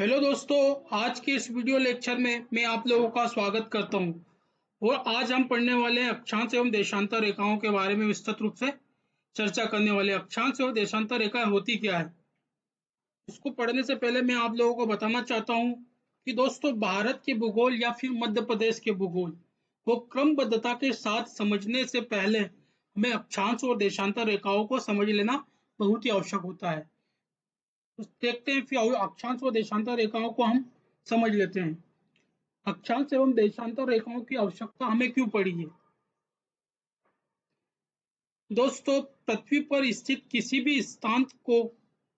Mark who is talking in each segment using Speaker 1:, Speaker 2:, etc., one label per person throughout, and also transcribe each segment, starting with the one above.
Speaker 1: Hello दोस्तों, आज के इस वीडियो लेक्चर में मैं आप लोगों का स्वागत करता हूं और आज हम पढ़ने वाले हैं अक्षांश एवं देशांतर रेखाओं के बारे में विस्तृत रूप से चर्चा करने वाले हैं। अक्षांश एवं देशांतर रेखा होती क्या है? इसको पढ़ने से पहले मैं आप लोगों को बताना चाहता हूं कि दोस्तों भारत के भूगोल या फिर मध्य प्रदेश के भूगोल को क्रमबद्धता के साथ समझने से पहले हमें अक्षांश और देशांतर रेखाओं को समझ लेना बहुत ही आवश्यक होता है। तो देखते हैं फिर अक्षांश व देशांतर रेखाओं को हम समझ लेते हैं। अक्षांश एवं देशांतर रेखाओं की आवश्यकता हमें क्यों पड़ी है? दोस्तों, पृथ्वी पर स्थित किसी भी स्थान को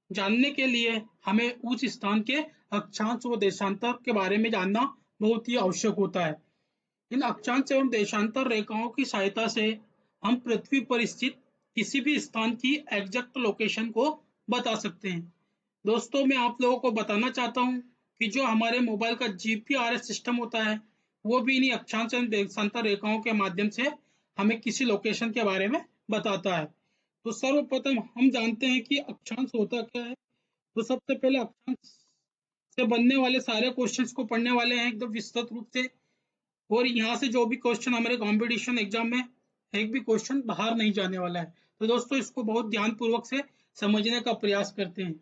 Speaker 1: जानने के लिए हमें उस स्थान के अक्षांश व देशांतर के बारे में जानना बहुत ही आवश्यक होता है। इन अक्षांश एवं देशांतर रेखाओं की सहायता से हम पृथ्वी पर स्थित किसी भी स्थान की एग्जैक्ट लोकेशन को बता सकते हैं। दोस्तों, मैं आप लोगों को बताना चाहता हूँ कि जो हमारे मोबाइल का जीपीआरएस सिस्टम होता है, वो भी इन्हीं अक्षांश एवं देशांतर रेखाओं के माध्यम से हमें किसी लोकेशन के बारे में बताता है। तो सर्वप्रथम हम जानते हैं कि अक्षांश होता क्या है। तो सबसे पहले अक्षांश से बनने वाले सारे क्वेश्चंस को पढ़ने वाले हैं एकदम विस्तृत रूप से, और यहाँ से जो भी क्वेश्चन हमारे कंपटीशन एग्जाम में एक भी क्वेश्चन बाहर नहीं जाने वाला है। तो दोस्तों, इसको बहुत ध्यान पूर्वक से समझने का प्रयास करते हैं।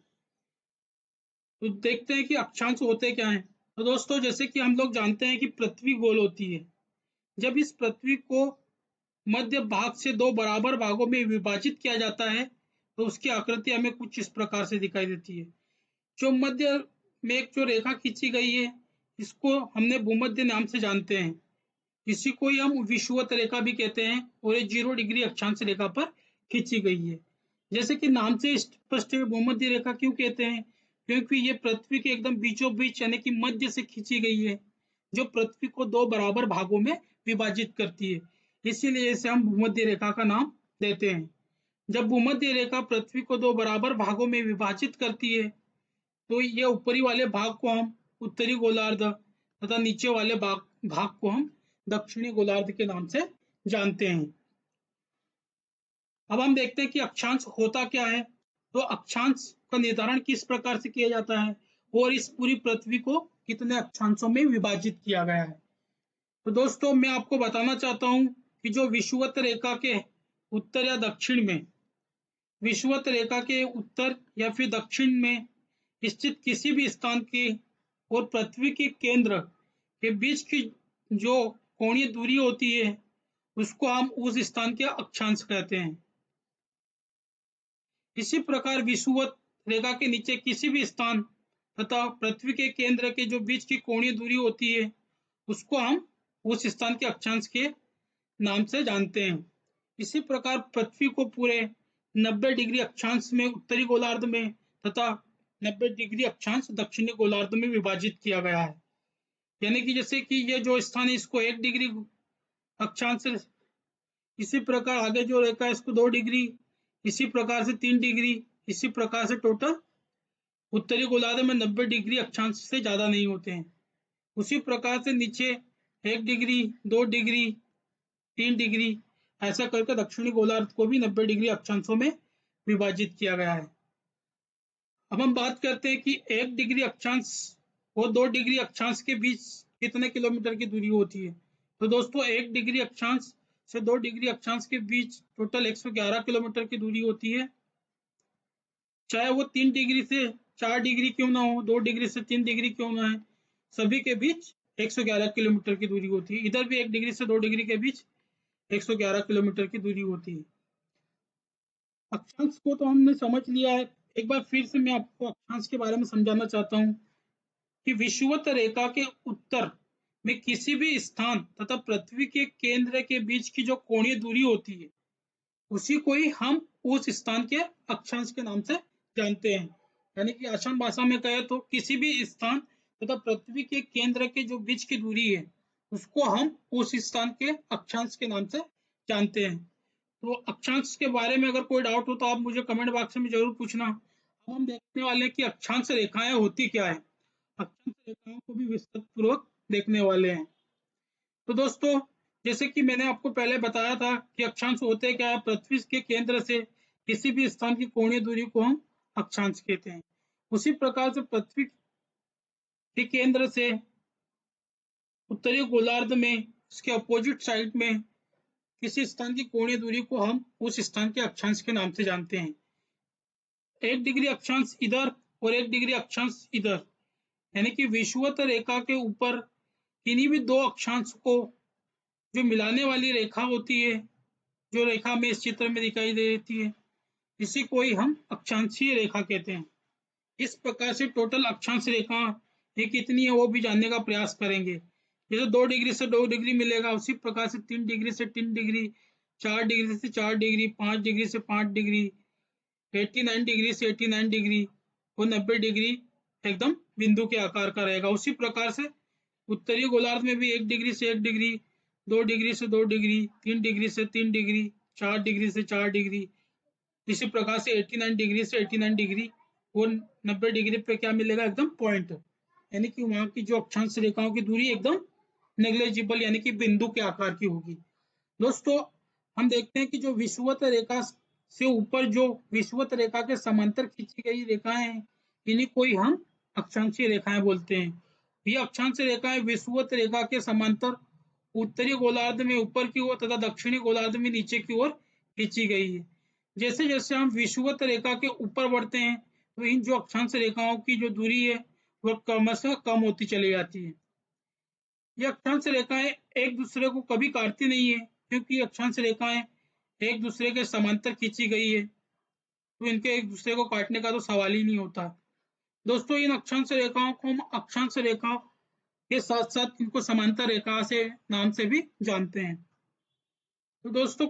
Speaker 1: तो देखते हैं कि अक्षांश होते क्या हैं। तो दोस्तों, जैसे कि हम लोग जानते हैं कि पृथ्वी गोल होती है। जब इस पृथ्वी को मध्य भाग से दो बराबर भागों में विभाजित किया जाता है तो उसकी आकृति हमें कुछ इस प्रकार से दिखाई देती है। जो मध्य में एक जो रेखा खींची गई है, इसको हमने भूमध्य नाम से जानते हैं। इसी को ही हम विषुवत रेखा भी कहते हैं और ये 0 डिग्री अक्षांश रेखा पर खींची गई है। जैसे कि नाम से स्पष्ट है, भूमध्य रेखा क्यों कहते हैं? क्योंकि ये पृथ्वी के एकदम बीचों बीच यानी कि मध्य से खींची गई है, जो पृथ्वी को दो बराबर भागों में विभाजित करती है। इसीलिए इसे हम भूमध्य रेखा का नाम देते हैं। जब भूमध्य रेखा पृथ्वी को दो बराबर भागों में विभाजित करती है, तो ये ऊपरी वाले भाग को हम उत्तरी गोलार्ध तथा नीचे वाले भाग को हम दक्षिणी गोलार्ध के नाम से जानते हैं। अब हम देखते हैं कि अक्षांश होता क्या है। तो अक्षांश का निर्धारण किस प्रकार से किया जाता है और इस पूरी पृथ्वी को कितने अक्षांशों में विभाजित किया गया है। तो दोस्तों, मैं आपको बताना चाहता हूं कि जो विषुवत रेखा के उत्तर या दक्षिण में, विषुवत रेखा के उत्तर या फिर दक्षिण में स्थित किसी भी स्थान की और पृथ्वी के केंद्र के बीच की जो कोणीय दूरी होती है, उसको हम उस स्थान के अक्षांश कहते हैं। इसी प्रकार विषुवत रेखा के नीचे किसी भी स्थान तथा पृथ्वी के केंद्र के जो बीच की कोणीय दूरी होती है, उसको हम उस स्थान के अक्षांश के नाम से जानते हैं। इसी प्रकार पृथ्वी को पूरे 90 डिग्री अक्षांश में उत्तरी गोलार्ध में तथा 90 डिग्री अक्षांश दक्षिणी गोलार्ध में विभाजित किया गया है। यानी कि जैसे कि ये जो स्थान है, इसको 1 डिग्री अक्षांश, इसी प्रकार आगे जो रेखा है इसको 2 डिग्री, इसी प्रकार से 3 डिग्री, इसी प्रकार से टोटल उत्तरी गोलार्ध में 90 डिग्री अक्षांश से ज्यादा नहीं होते हैं। उसी प्रकार से नीचे 1 डिग्री, 2 डिग्री, 3 डिग्री, ऐसा करके दक्षिणी गोलार्ध को भी 90 डिग्री अक्षांशों में विभाजित किया गया है। अब हम बात करते हैं कि 1 डिग्री अक्षांश और 2 डिग्री अक्षांश के बीच कितने किलोमीटर की दूरी होती है। तो दोस्तों, 1 डिग्री अक्षांश से 2 डिग्री अक्षांश के बीच टोटल 111 किलोमीटर की दूरी होती है। चाहे वो 3 डिग्री से 4 डिग्री क्यों ना हो, 2 डिग्री से 3 डिग्री क्यों ना है, सभी के बीच 111 किलोमीटर की दूरी होती है। इधर भी 1 डिग्री से 2 डिग्री के बीच 111 किलोमीटर की दूरी होती है। अक्षांश को तो हमने समझ लिया है। एक बार फिर से मैं आपको अक्षांश के बारे में समझाना चाहता हूँ कि विषुवत रेखा के उत्तर में किसी भी स्थान तथा पृथ्वी के केंद्र के बीच की जो कोणीय दूरी होती है, उसी को ही हम उस स्थान के अक्षांश के नाम से जानते हैं। यानी कि आसान भाषा में कहे तो किसी भी स्थान तथा पृथ्वी के केंद्र के जो बीच की दूरी है, उसको हम उस स्थान के अक्षांश के नाम से जानते हैं। तो अक्षांश के बारे में अगर कोई डाउट हो तो आप मुझे कमेंट बॉक्स में जरूर पूछना। अब हम देखने वाले हैं कि अक्षांश रेखाएं होती क्या है। अक्षांश रेखाओं को भी विस्तृत पूर्वक देखने वाले हैं। तो दोस्तों, जैसे कि मैंने आपको पहले बताया था कि अक्षांश होते क्या है, पृथ्वी के केंद्र से किसी भी स्थान की कोणीय दूरी को हम अक्षांश कहते हैं। उसी प्रकार से पृथ्वी के केंद्र से उत्तरी गोलार्ध में इसके अपोजिट साइड में किसी स्थान की कोणीय दूरी को हम उस स्थान के अक्षांश के नाम से जानते हैं। 1 डिग्री अक्षांश इधर और 1 डिग्री अक्षांश इधर, यानी कि विषुवत रेखा के ऊपर किन्हीं भी दो अक्षांश को जो मिलाने वाली रेखा होती है, जो रेखा में इस चित्र में दिखाई दे देती है, इसी को ही हम अक्षांशीय रेखा कहते हैं। इस प्रकार से टोटल अक्षांश रेखा ये कितनी है वो भी जानने का प्रयास करेंगे। जैसे 2 डिग्री से 2 डिग्री मिलेगा, उसी प्रकार से 3 डिग्री से 3 डिग्री, 4 डिग्री से 4 डिग्री, 5 डिग्री से 5 डिग्री, 89 डिग्री से 89 डिग्री और 90 डिग्री एकदम बिंदु के आकार का रहेगा। उसी प्रकार से उत्तरी गोलार्ध में भी 1 डिग्री से 1 डिग्री, 2 डिग्री से 2 डिग्री, 3 डिग्री से 3 डिग्री, 4 डिग्री से 4 डिग्री, इसी प्रकार से 89 डिग्री से 89 डिग्री और 90 डिग्री पे क्या मिलेगा, एकदम पॉइंट, यानी कि वहां की जो अक्षांश रेखाओं की दूरी एकदम नेग्लिजिबल यानी कि बिंदु के आकार की होगी। दोस्तों हम देखते हैं कि जो विषुवत रेखा से ऊपर जो विषुवत रेखा के समांतर खींची गई रेखाएं हैं, इन्हीं को ही हम अक्षांशीय रेखाएं बोलते हैं। ये अक्षांश रेखाएं विषुवत रेखा के समांतर उत्तरी गोलार्ध में ऊपर की ओर तथा दक्षिणी गोलार्ध में नीचे की ओर खींची गई है। जैसे जैसे हम विषुवत रेखा के ऊपर बढ़ते हैं तो इन जो अक्षांश रेखाओं की जो दूरी है वह क्रमशः कम होती चली जाती है। ये अक्षांश रेखाएं एक दूसरे को कभी काटती नहीं है, क्योंकि अक्षांश रेखाएं एक दूसरे के समांतर खींची गई है, तो इनके एक दूसरे को काटने का तो सवाल ही नहीं होता। दोस्तों इन अक्षांश रेखाओं को हम अक्षांश रेखा के साथ साथ इनको समांतर रेखा से नाम से भी जानते हैं। तो दोस्तों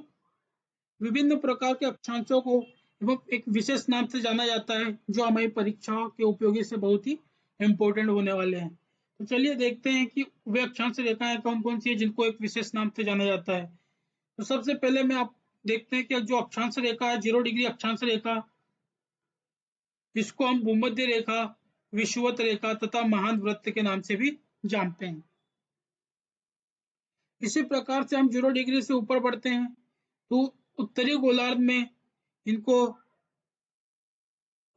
Speaker 1: विभिन्न प्रकार के अक्षांशों को एवं एक विशेष नाम से जाना जाता है, जो हमारी परीक्षाओं के उपयोगी से बहुत ही इम्पोर्टेंट होने वाले हैं। तो चलिए देखते हैं कि वे अक्षांश रेखाएं कौन कौन सी है जिनको एक विशेष नाम से जाना जाता है। तो सबसे पहले मैं आप देखते हैं कि जो अक्षांश रेखा है 0 डिग्री अक्षांश रेखा, इसको हम भूमध्य रेखा, विषुवत रेखा तथा महान वृत्त के नाम से भी जानते हैं। इसी प्रकार से हम 0 डिग्री से ऊपर बढ़ते हैं तो उत्तरी गोलार्ध में इनको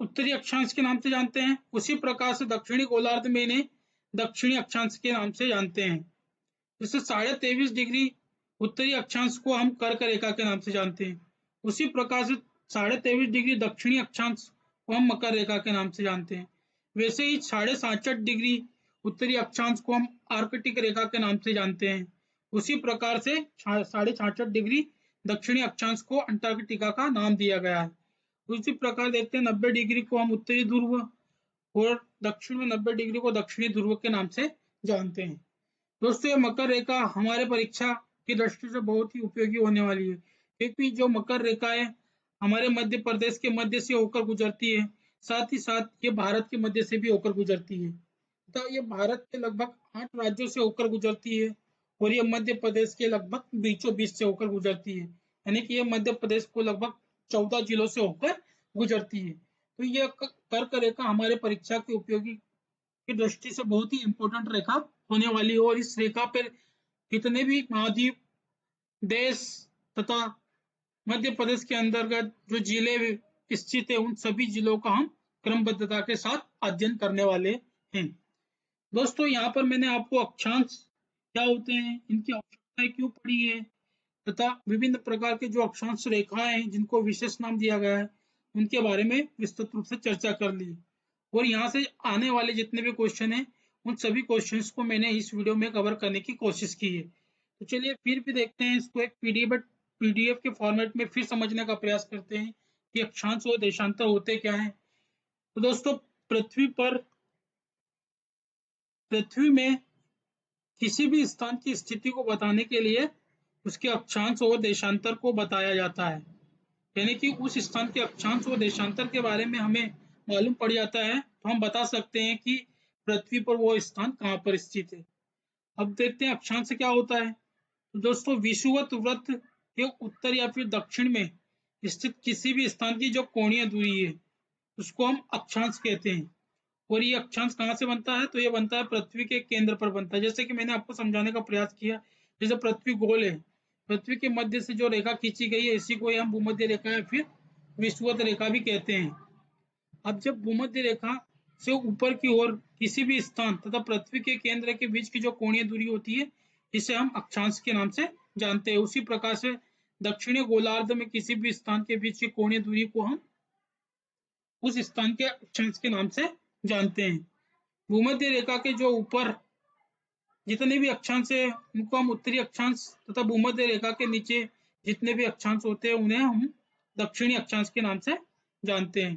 Speaker 1: उत्तरी अक्षांश के नाम से जानते हैं। उसी प्रकार से दक्षिणी गोलार्ध में इन्हें दक्षिणी अक्षांश के नाम से जानते हैं। जैसे 23.5 डिग्री उत्तरी अक्षांश को हम कर्क रेखा के नाम से जानते हैं। उसी प्रकार से 23.5 डिग्री दक्षिणी अक्षांश को हम मकर रेखा के नाम से जानते हैं। वैसे ही 66.5 डिग्री उत्तरी अक्षांश को हम आर्कटिक रेखा के नाम से जानते हैं। उसी प्रकार से 66.5 डिग्री दक्षिणी अक्षांश को अंटार्कटिका का नाम दिया गया है। उसी प्रकार देखते हैं 90 डिग्री को हम उत्तरी ध्रुव और दक्षिण में 90 डिग्री को दक्षिणी ध्रुव के नाम से जानते हैं। दोस्तों ये मकर रेखा हमारे परीक्षा की दृष्टि से बहुत ही उपयोगी होने वाली है, क्योंकि जो मकर रेखा है हमारे मध्य प्रदेश के मध्य से होकर गुजरती है, साथ ही साथ ये भारत के मध्य से भी होकर गुजरती है। तो ये भारत के लगभग 8 राज्यों से होकर गुजरती है और ये मध्य प्रदेश के लगभग बीचों बीच से होकर गुजरती है, यानी कि ये मध्य प्रदेश को लगभग 14 जिलों से होकर गुजरती है। तो ये कर्क रेखा हमारे परीक्षा के उपयोगी की दृष्टि से बहुत ही इंपॉर्टेंट रेखा होने वाली है और इस रेखा पर कितने भी महाद्वीप, देश तथा मध्य प्रदेश के अंतर्गत जो जिले स्थित है उन सभी जिलों का हम क्रमबद्धता के साथ अध्ययन करने वाले हैं। दोस्तों यहाँ पर मैंने आपको अक्षांश क्या होते हैं, इनकी आवश्यकताएं क्यों पड़ी है तथा विभिन्न प्रकार के जो अक्षांश रेखाएं हैं जिनको विशेष नाम दिया गया है उनके बारे में विस्तृत रूप से चर्चा कर ली। और यहाँ से आने वाले जितने भी क्वेश्चन हैं उन सभी क्वेश्चंस को मैंने इस वीडियो में कवर करने की कोशिश की है। तो चलिए फिर भी देखते हैं इसको एक पीडीएफ के फॉर्मेट में फिर समझने का प्रयास करते हैं कि अक्षांश और देशांतर होते क्या हैं। तो दोस्तों पृथ्वी में किसी भी स्थान की स्थिति को बताने के लिए उसके अक्षांश और देशांतर को बताया जाता है, यानी कि उस स्थान के अक्षांश और देशांतर के बारे में हमें मालूम पड़ जाता है तो हम बता सकते हैं कि पृथ्वी पर वो स्थान कहाँ पर स्थित है। अब देखते हैं अक्षांश क्या होता है। तो दोस्तों विषुवत वृत्त के उत्तर या फिर दक्षिण में स्थित किसी भी स्थान की जो कोणीय दूरी है उसको हम अक्षांश कहते हैं। और ये अक्षांश कहाँ से बनता है, तो ये बनता है पृथ्वी के केंद्र पर बनता है। जैसे कि मैंने आपको समझाने का प्रयास किया, जैसे पृथ्वी गोल है, पृथ्वी के मध्य से जो रेखा खींची गई है इसी को हम भूमध्य रेखा या फिर विषुवत रेखा भी कहते हैं। अब जब भूमध्य रेखा से ऊपर की ओर किसी भी स्थान तथा पृथ्वी के केंद्र के बीच की जो कोणीय दूरी होती है इसे हम अक्षांश के नाम से जानते हैं। उसी प्रकार से दक्षिणी गोलार्ध में किसी भी स्थान के बीच की कोणीय दूरी को हम उस स्थान के अक्षांश के नाम से जानते हैं। भूमध्य रेखा के जो ऊपर जितने भी अक्षांश है उनको हम उत्तरी अक्षांश तथा भूमध्य रेखा के नीचे जितने भी अक्षांश होते हैं उन्हें हम दक्षिणी अक्षांश के नाम से जानते हैं।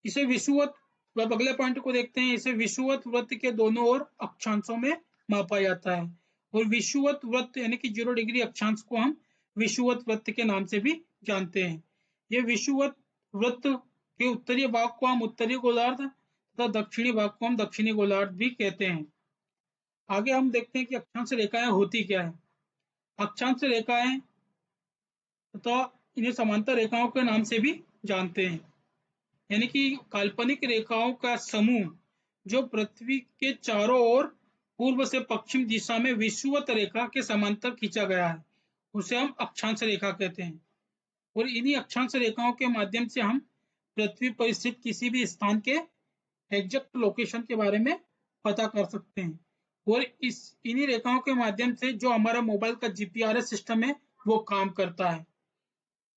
Speaker 1: इसे विषुवत, अब अगले पॉइंट को देखते हैं। इसे विषुवत वृत्त के दोनों ओर अक्षांशों में मापा जाता है और विषुवत वृत्त यानी कि 0 डिग्री अक्षांश को हम विषुवत वृत्त के नाम से भी जानते हैं। ये विषुवत वृत्त के उत्तरी भाग को हम उत्तरी गोलार्ध तथा दक्षिणी भाग को हम दक्षिणी गोलार्ध भी कहते हैं। आगे हम देखते हैं कि अक्षांश रेखाएं होती क्या है। अक्षांश रेखाएं तथा इन्हें समांतर रेखाओं के नाम से भी जानते हैं, यानी कि काल्पनिक रेखाओं का समूह जो पृथ्वी के चारों ओर पूर्व से पश्चिम दिशा में विषुवत रेखा के समांतर खींचा गया है उसे हम अक्षांश रेखा कहते हैं। और इन्हीं अक्षांश रेखाओं के माध्यम से हम पृथ्वी पर स्थित किसी भी स्थान के एग्जैक्ट लोकेशन के बारे में पता कर सकते हैं। और इन्हीं रेखाओं के माध्यम से जो हमारा मोबाइल का जीपीआरएस सिस्टम है वो काम करता है।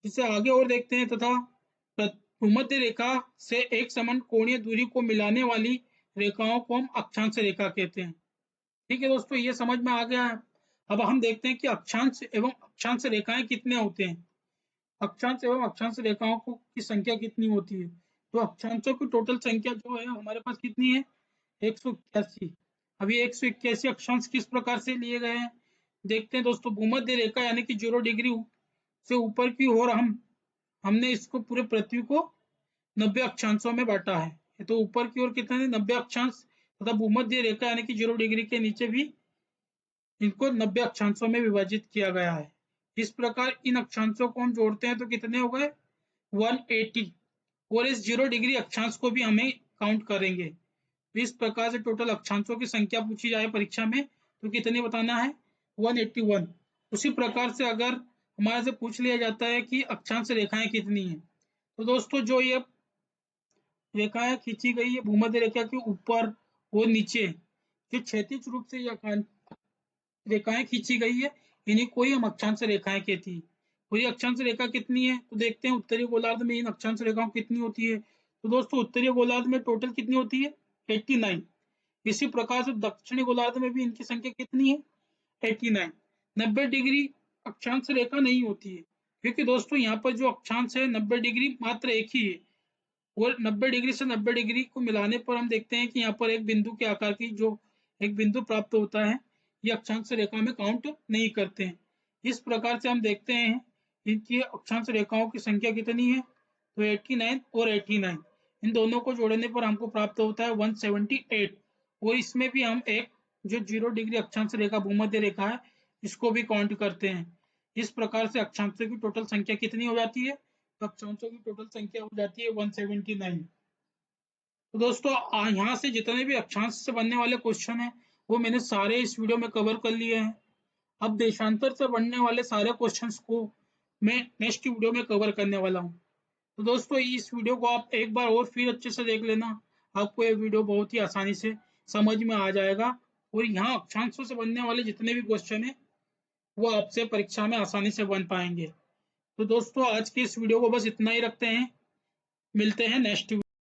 Speaker 1: इसे आगे और देखते हैं तथा भूमध्य रेखा से एक समान कोणीय दूरी को मिलाने वाली रेखाओं को हम अक्षांश रेखा कहते हैं। ठीक है दोस्तों, ये समझ में आ गया है। अब हम देखते हैं कि अक्षांश एवं अक्षांश रेखाएं कितने होते हैं। अक्षांश एवं अक्षांश रेखाओं की संख्या कितनी होती है, तो अक्षांशों की टोटल संख्या जो है हमारे पास कितनी है, 181। अभी 181 अक्षांश किस प्रकार से लिए गए हैं देखते हैं दोस्तों। भूमध्य रेखा यानी कि 0 डिग्री से ऊपर की ओर हमने इसको पूरे पृथ्वी को 90 अक्षांशों में बांटा है। तो ऊपर की ओर कितने 90 अक्षांश तथा भूमध्य रेखा यानी कि 0 डिग्री के नीचे भी इनको 90 अक्षांशों में विभाजित किया गया है। इस प्रकार इन अक्षांशों को हम जोड़ते हैं तो कितने हो गए 180, और इस 0 डिग्री अक्षांश को भी हमें काउंट करेंगे। इस प्रकार से टोटल अक्षांशों की संख्या पूछी जाए परीक्षा में तो कितने बताना है 181। उसी प्रकार से अगर हमारे से पूछ लिया जाता है कि अक्षांश रेखाएं कितनी है, तो दोस्तों जो ये रेखाएं खींची गई है भूमध्य रेखा के ऊपर और नीचे जो क्षैतिज रूप से यह रेखाएं खींची गई है इन्हीं को ही हम अक्षांश रेखाएं कहती है। और ये अक्षांश रेखा कितनी है तो देखते हैं उत्तरी गोलार्ध में इन अक्षांश रेखाओं कितनी होती है। तो दोस्तों उत्तरी गोलार्ध में टोटल कितनी होती है 89। इसी प्रकार से दक्षिणी गोलार्ध में भी इनकी संख्या कितनी है 89। 90 डिग्री अक्षांश रेखा नहीं होती है क्योंकि दोस्तों यहाँ पर जो अक्षांश है 90 डिग्री मात्र एक ही है, और 90 डिग्री से 90 डिग्री को मिलाने पर हम देखते हैं कि यहाँ पर एक बिंदु के आकार की जो एक बिंदु प्राप्त होता है ये अक्षांश रेखा में काउंट नहीं करते हैं। इस प्रकार से हम देखते हैं इनकी अक्षांश रेखाओं की संख्या कितनी है तो 89 और 89 इन दोनों को जोड़ने पर हमको प्राप्त होता है 178। और इसमें भी हम एक जो 0 डिग्री अक्षांश रेखा भूमध्य रेखा है इसको भी काउंट करते हैं। इस प्रकार से अक्षांशों की टोटल संख्या कितनी हो जाती है तो अक्षांशों की टोटल संख्या हो जाती है 179। तो दोस्तों यहाँ से जितने भी अक्षांश से बनने वाले क्वेश्चन हैं वो मैंने सारे इस वीडियो में कवर कर लिए हैं। अब देशांतर से बनने वाले सारे क्वेश्चंस को मैं नेक्स्ट वीडियो में कवर करने वाला हूँ। तो दोस्तों इस वीडियो को आप एक बार और फिर अच्छे से देख लेना, आपको ये वीडियो बहुत ही आसानी से समझ में आ जाएगा और यहाँ अक्षांशों से बनने वाले जितने भी क्वेश्चन है वो आपसे परीक्षा में आसानी से बन पाएंगे। तो दोस्तों आज की इस वीडियो को बस इतना ही रखते हैं, मिलते हैं नेक्स्ट